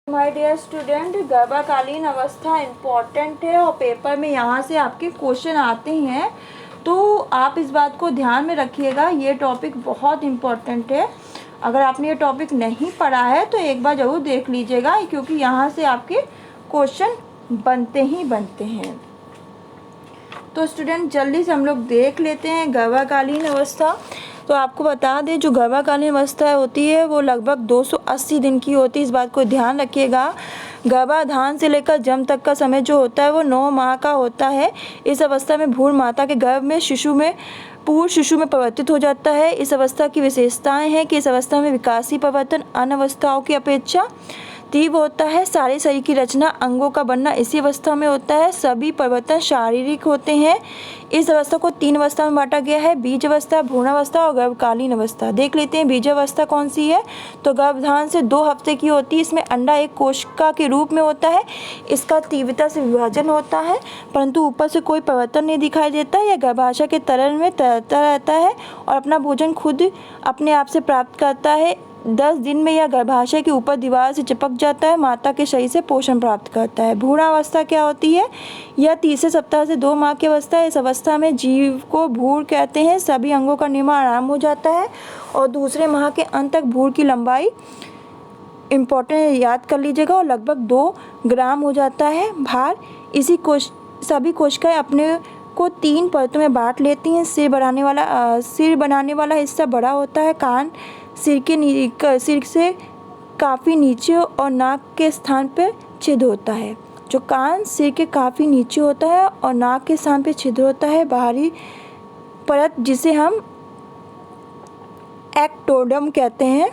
My dear student, गर्भाकालीन अवस्था important है और पेपर में यहाँ से आपके क्वेश्चन आते हैं, तो आप इस बात को ध्यान में रखिएगा। ये टॉपिक बहुत इम्पॉर्टेंट है। अगर आपने ये टॉपिक नहीं पढ़ा है तो एक बार ज़रूर देख लीजिएगा, क्योंकि यहाँ से आपके क्वेश्चन बनते ही बनते हैं। तो स्टूडेंट जल्दी से हम लोग देख लेते हैं गर्भाकालीन अवस्था। तो आपको बता दें, जो गर्भाकालीन अवस्था होती है वो लगभग 280 दिन की होती है। इस बात को ध्यान रखिएगा। गर्भाधान से लेकर जन्म तक का समय जो होता है वो 9 माह का होता है। इस अवस्था में भ्रूण माता के गर्भ में पूर्ण शिशु में परिवर्तित हो जाता है। इस अवस्था की विशेषताएं हैं कि इस अवस्था में विकासीय परिवर्तन अन्य अवस्थाओं की अपेक्षा तीव्र होता है। सारे शरीर की रचना, अंगों का बनना इसी अवस्था में होता है। सभी परिवर्तन शारीरिक होते हैं। इस अवस्था को 3 अवस्था में बांटा गया है: बीज अवस्था, भ्रूण अवस्था और गर्भकालीन अवस्था। देख लेते हैं बीज अवस्था कौन सी है। तो गर्भाधान से 2 हफ्ते की होती है। इसमें अंडा एक कोशिका के रूप में होता है। इसका तीव्रता से विभाजन होता है, परंतु ऊपर से कोई परिवर्तन नहीं दिखाई देता। यह गर्भाशय के तरल में तैरता रहता है और अपना भोजन खुद अपने आप से प्राप्त करता है। 10 दिन में यह गर्भाशय के ऊपर दीवार से चिपक जाता है, माता के शरीर से पोषण प्राप्त करता है। भ्रूणावस्था क्या होती है? यह तीसरे सप्ताह से 2 माह की अवस्था है। इस अवस्था में जीव को भ्रूण कहते हैं। सभी अंगों का निर्माण आरंभ हो जाता है और दूसरे माह के अंत तक भ्रूण की लंबाई इम्पोर्टेंट याद कर लीजिएगा और लगभग 2 ग्राम हो जाता है। भार सभी कोशिकाएं अपने को 3 परतों में बांट लेती हैं। सिर बनाने वाला हिस्सा बड़ा होता है। कान सिर से काफ़ी नीचे और नाक के स्थान पर छिद्र होता है। जो कान सिर के काफ़ी नीचे होता है और नाक के स्थान पर छिद्र होता है। बाहरी परत जिसे हम एक्टोडर्म कहते हैं,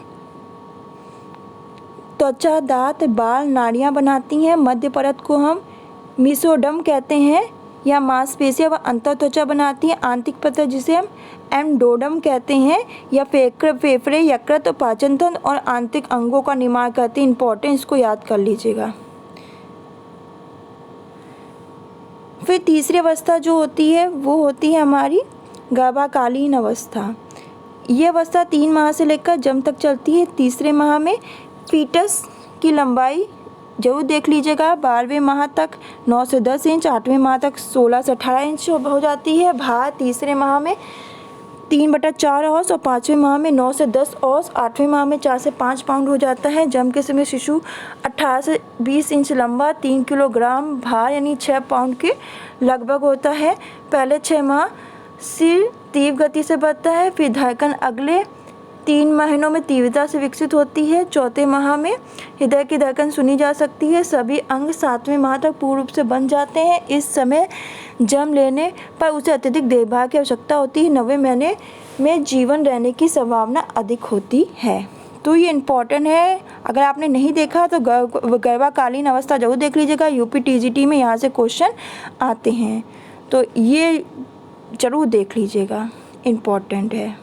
त्वचा, दांत, बाल, नाड़ियाँ बनाती हैं। मध्य परत को हम मेसोडर्म कहते हैं। यह मांसपेशियां व अंतर त्वचा बनाती हैं। आंतरिक परत जिसे हम एंडोडर्म कहते हैं, या फेफड़े, यकृत और पाचन तंत्र और आंतरिक अंगों का निर्माण करती है। इंपॉर्टेंट, इसको याद कर लीजिएगा। फिर तीसरी अवस्था जो होती है वो होती है हमारी गर्भाकालीन अवस्था। ये अवस्था 3 माह से लेकर जन्म तक चलती है। तीसरे माह में फीटस की लंबाई जरूर देख लीजिएगा। 12वें माह तक 9 से 10 इंच, 8वें माह तक 16 से 18 इंच हो जाती है। भार तीसरे माह में 3/4 औंस और 5वें माह में 9 से 10 औंस, 8वें माह में 4 से 5 पाउंड हो जाता है। जन्म के समय शिशु 18 से 20 इंच लंबा, 3 किलोग्राम भार यानी 6 पाउंड के लगभग होता है। पहले 6 माह सिर तीव्र गति से बढ़ता है, फिर धड़कन अगले 3 महीनों में तीव्रता से विकसित होती है। 4थे माह में हृदय की धड़कन सुनी जा सकती है। सभी अंग 7वें माह तक पूर्ण रूप से बन जाते हैं। इस समय जन्म लेने पर उसे अत्यधिक देखभाल की आवश्यकता होती है। 9वें महीने में जीवन रहने की संभावना अधिक होती है। तो ये इम्पॉर्टेंट है। अगर आपने नहीं देखा तो गर्भाकालीन अवस्था जरूर देख लीजिएगा। यूपी TGT में यहाँ से क्वेश्चन आते हैं, तो ये ज़रूर देख लीजिएगा, इम्पॉर्टेंट है।